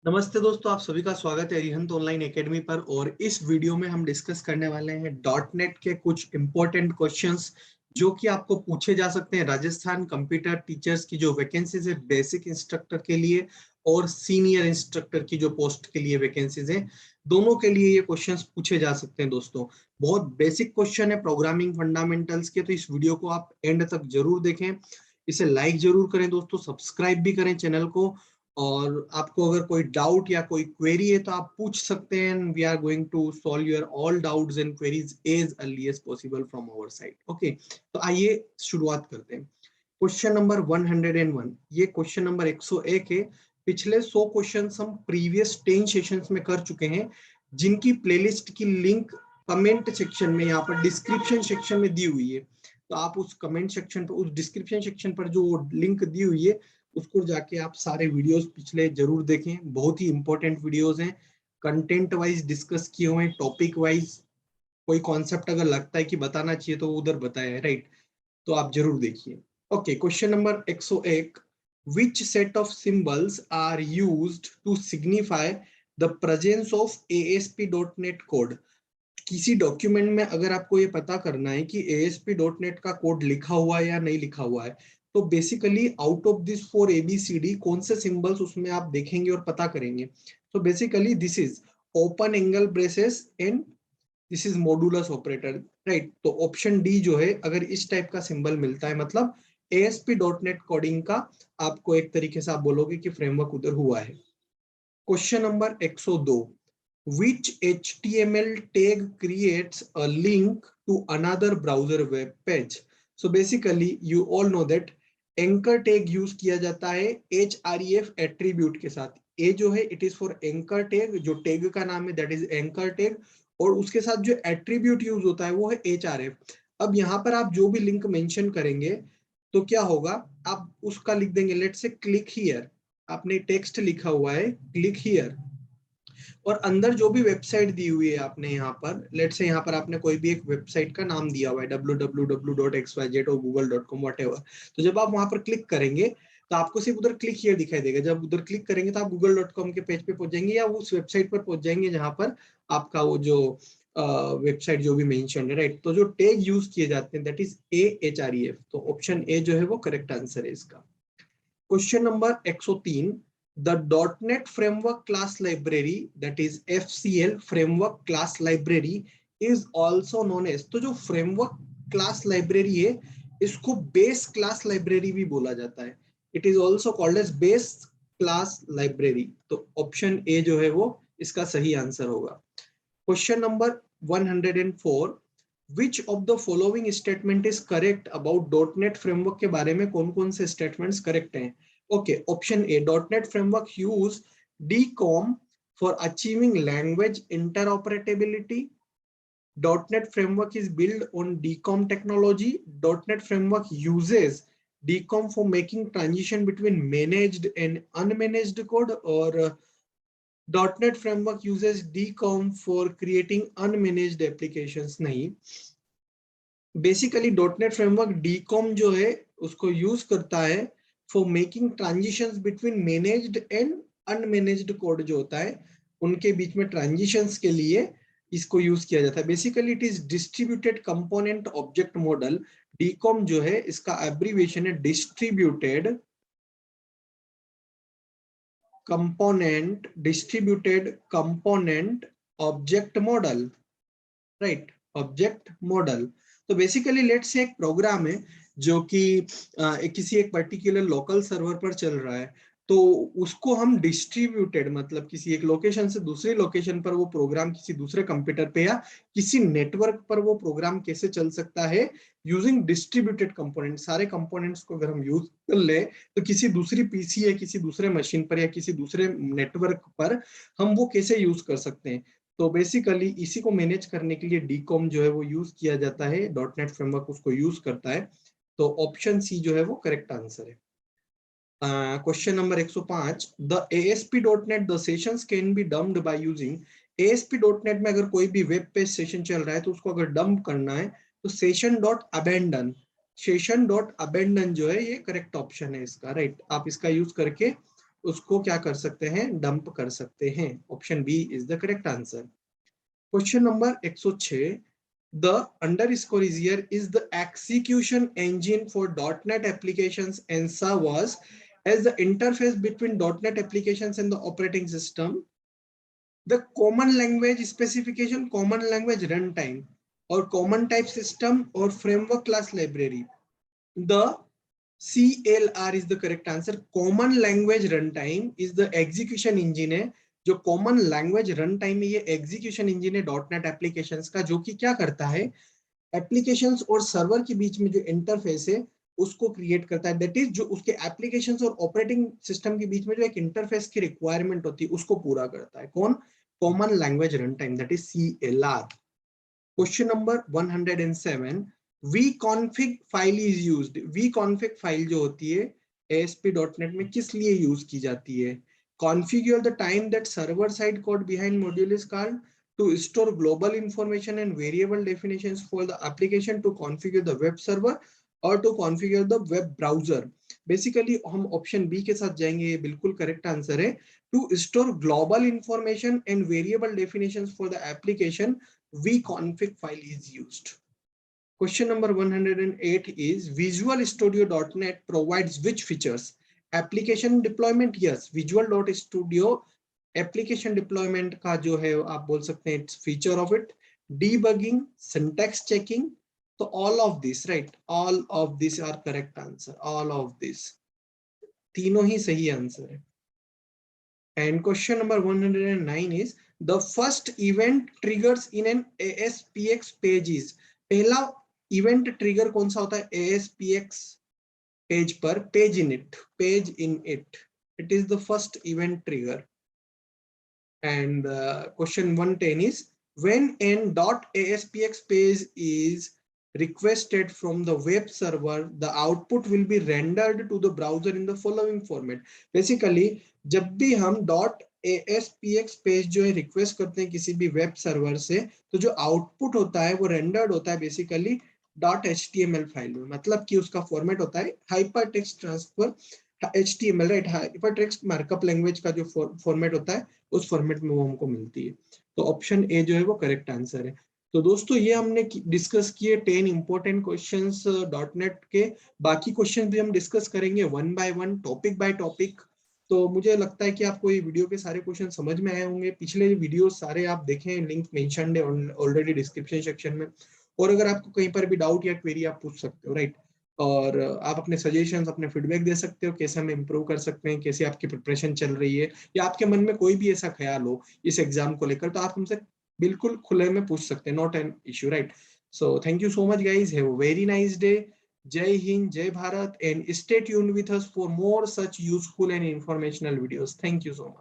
नमस्ते दोस्तों, आप सभी का स्वागत है अरिहंत ऑनलाइन एकेडमी पर। और इस वीडियो में हम डिस्कस करने वाले हैं डॉट नेट के कुछ इंपॉर्टेंट क्वेश्चंस जो कि आपको पूछे जा सकते हैं। राजस्थान कंप्यूटर टीचर्स की जो वैकेंसीज है बेसिक इंस्ट्रक्टर के लिए और सीनियर इंस्ट्रक्टर की जो पोस्ट के लिए वैकेंसीज है, दोनों के लिए ये क्वेश्चंस पूछे जा सकते हैं। दोस्तों, बहुत बेसिक क्वेश्चन है प्रोग्रामिंग फंडामेंटल्स के, तो इस वीडियो को आप एंड तक जरूर देखें। इसे लाइक जरूर करें दोस्तों, सब्सक्राइब भी करें चैनल को। और आपको अगर कोई डाउट या कोई क्वेरी है तो आप पूछ सकते हैं। We are going to solve your all doubts and queries as early as possible from our side. Okay, तो आइए शुरुआत करते हैं। क्वेश्चन नंबर 101, ये क्वेश्चन नंबर 101 है। पिछले 100 क्वेश्चन हम प्रीवियस 10 सेशंस में कर चुके हैं, जिनकी प्लेलिस्ट की लिंक कमेंट सेक्शन में, यहाँ पर डिस्क्रिप्शन सेक्शन में दी हुई है। तो आप उस कमेंट सेक्शन पर, उस डिस्क्रिप्शन सेक्शन पर जो लिंक दी हुई है, उसको जाके आप सारे वीडियोस पिछले जरूर देखें। बहुत ही इंपॉर्टेंट वीडियोस हैं, कंटेंट वाइज डिस्कस किए हुए हैं, टॉपिक वाइज। कोई कॉन्सेप्ट अगर लगता है कि बताना चाहिए तो वो उधर बताया है, राइट? तो आप जरूर देखिए। Okay, question number 101, which set of symbols are used to signify the presence of ASP.NET code. किसी डॉक्यूमेंट में अगर आपको ये पता करना है कि ASP.NET का कोड लिखा हुआ है या नहीं लिखा हुआ है, तो basically out of this 4 ABCD कौन से सिंबल्स उसमें आप देखेंगे और पता करेंगे। तो basically this is open angle braces and this is modulus operator, right? तो ऑप्शन डी जो है, अगर इस टाइप का सिंबल मिलता है मतलब ASP.NET कोडिंग का आपको एक तरीके से आप बोलोगे कि फ्रेमवर्क उधर हुआ है। Question number 102, which HTML tag creates a link to another browser web page? So basically you all know that anchor tag use किया जाता है href एट्रीब्यूट के साथ। ए जो है it is for anchor tag, जो टैग का नाम है दैट इज एंकर टैग, और उसके साथ जो एट्रीब्यूट यूज होता है वो है href। अब यहाँ पर आप जो भी लिंक मेंशन करेंगे तो क्या होगा, आप उसका लिख देंगे लेट से क्लिक हियर। आपने टेक्स्ट लिखा हुआ है क्लिक हियर, और अंदर जो भी वेबसाइट दी हुई है आपने यहाँ पर, लेट से यहाँ पर आपने कोई भी एक वेबसाइट का नाम दिया हुआ है www.xyz और google.com व्हाटएवर। तो जब आप वहां पर क्लिक करेंगे तो आपको सिर्फ उधर क्लिक हियर दिखाई देगा। जब उधर क्लिक करेंगे तो आप google.com के पेज पे पहुंच जाएंगे या उस वेबसाइट पर पहुंच जाएंगे जहां पर आपका वो जो वेबसाइट जो भी मेंशन है, राइट? तो जो टैग यूज किए जाते हैं दैट इज AHREF। तो ऑप्शन ए जो है वो करेक्ट आंसर है इसका। Question number 103, the .NET framework class library, that is FCL framework class library, is also known as, तो जो framework class library है इसको base class library भी बोला जाता है। it is also called as base class library। तो option A जो है वो इसका सही आंसर होगा। Question number 104, which of the following statement is correct about .NET framework के बारे में कौन कौन से स्टेटमेंट्स करेक्ट हैं? Okay, option A, .NET framework use DCOM for achieving language interoperability. .NET framework is built on DCOM technology. .NET framework uses DCOM for making transition between managed and unmanaged code, or .NET framework uses DCOM for creating unmanaged applications? नहीं, basically .NET framework DCOM जो है उसको use करता है for making transitions between managed and unmanaged code जो होता है उनके बीच में ट्रांजिशंस के लिए इसको यूज किया जाता है। Basically it is distributed component object model. DCOM जो है इसका एब्रीविएशन है distributed component object model, right? Object model. तो बेसिकली लेट्स से एक प्रोग्राम है जो कि किसी एक पर्टिकुलर लोकल सर्वर पर चल रहा है, तो उसको हम डिस्ट्रीब्यूटेड मतलब किसी एक लोकेशन से दूसरी लोकेशन पर वो प्रोग्राम किसी दूसरे कंप्यूटर पे या किसी नेटवर्क पर वो प्रोग्राम कैसे चल सकता है यूजिंग डिस्ट्रीब्यूटेड कंपोनेंट। सारे कंपोनेंट्स को अगर हम यूज कर ले तो किसी दूसरी पीसी या किसी दूसरे मशीन पर या किसी दूसरे नेटवर्क पर हम वो कैसे यूज कर सकते हैं। तो बेसिकली इसी को मैनेज करने के लिए DCOM जो है वो यूज किया जाता है, .NET फ्रेमवर्क उसको यूज करता है। तो ऑप्शन सी जो है वो करेक्ट आंसर है। Question number 105, the ASP.NET the sessions can be dumped by using. ASP.NET में अगर कोई भी वेब पेज सेशन चल रहा है तो उसको अगर डंप करना है तो सेशन डॉट अबेंडन जो है ये करेक्ट ऑप्शन है इसका, राइट? आप इसका यूज करके उसको क्या कर सकते हैं, डंप कर सकते हैं। Option B is the correct answer. Question number 106, the underscore is here is the execution engine for .NET applications and servers as the interface between .NET applications and the operating system. The common language specification, common language runtime, or common type system or framework class library. The CLR is the correct answer. Common language runtime is the execution engine है, जो common language run time में ये execution engine है dot net applications का, जो कि क्या करता है, एप्लीकेशंस और सर्वर के बीच में जो इंटरफेस है उसको क्रिएट करता है। दैट इज जो उसके एप्लीकेशंस और ऑपरेटिंग सिस्टम के बीच में जो एक इंटरफेस की रिक्वायरमेंट होती है उसको पूरा करता है। कौन? Common language run time, that is CLR। Question number 107, vconfig file is used. vconfig file जो होती है ASP.NET में किस लिए यूज की जाती है? Configure the time that server side code behind module is called, to store global information and variable definitions for the application, to configure the web server or to configure the web browser। Basically हम option B के साथ जाएंगे, ये बिल्कुल correct answer है। To store global information and variable definitions for the application, vconfig file is used। Question number 108 is Visual Studio.NET provides which features? Application deployment, yes, Visual Studio application deployment का जो है आप बोल सकते हैं it's feature of it, debugging, syntax checking, तो all of this, right, all of these are correct answer, all of this, तीनों ही सही आंसर है। And question number 109 is the first event triggers in an ASPX page is, पहला event trigger कौन सा होता है ASPX page पर? Page in it, it is the first event trigger. And question 110 is when an .aspx page is requested from the web server, the output will be rendered to the browser in the following format। Basically जब भी हम .aspx page जो है request करते हैं किसी भी web server से, तो जो आउटपुट होता है वो रेंडर्ड होता है बेसिकली .html फाइल में। मतलब कि उसका फॉर्मेट होता है hyper text transfer HTML, right, hyper text markup language का जो फॉर्मेट होता है उस फॉर्मेट में वो हमको मिलती है। तो ऑप्शन ए जो है वो करेक्ट आंसर है। तो दोस्तों ये हमने डिस्कस किए 10 इंपॉर्टेंट क्वेश्चंस .NET के। बाकी क्वेश्चन भी हम डिस्कस करेंगे one by one, topic by topic. तो मुझे लगता है कि आपको ये वीडियो के सारे क्वेश्चन समझ में आए होंगे। पिछले वीडियो सारे आप देखें, लिंक मेंशन्ड है ऑलरेडी डिस्क्रिप्शन सेक्शन में। और अगर आपको कहीं पर भी डाउट या क्वेरी आप पूछ सकते हो, राइट। और आप अपने सजेशंस, अपने फीडबैक दे सकते हो, कैसे हम इम्प्रूव कर सकते हैं, कैसे आपकी प्रिपरेशन चल रही है, या आपके मन में कोई भी ऐसा ख्याल हो इस एग्जाम को लेकर, तो आप हमसे बिल्कुल खुले में पूछ सकते हैं, not an issue, right. So thank you so much guys, have a very nice day. जय हिंद, जय Bharat, and stay tuned with us for more such useful and informational videos. Thank you so much.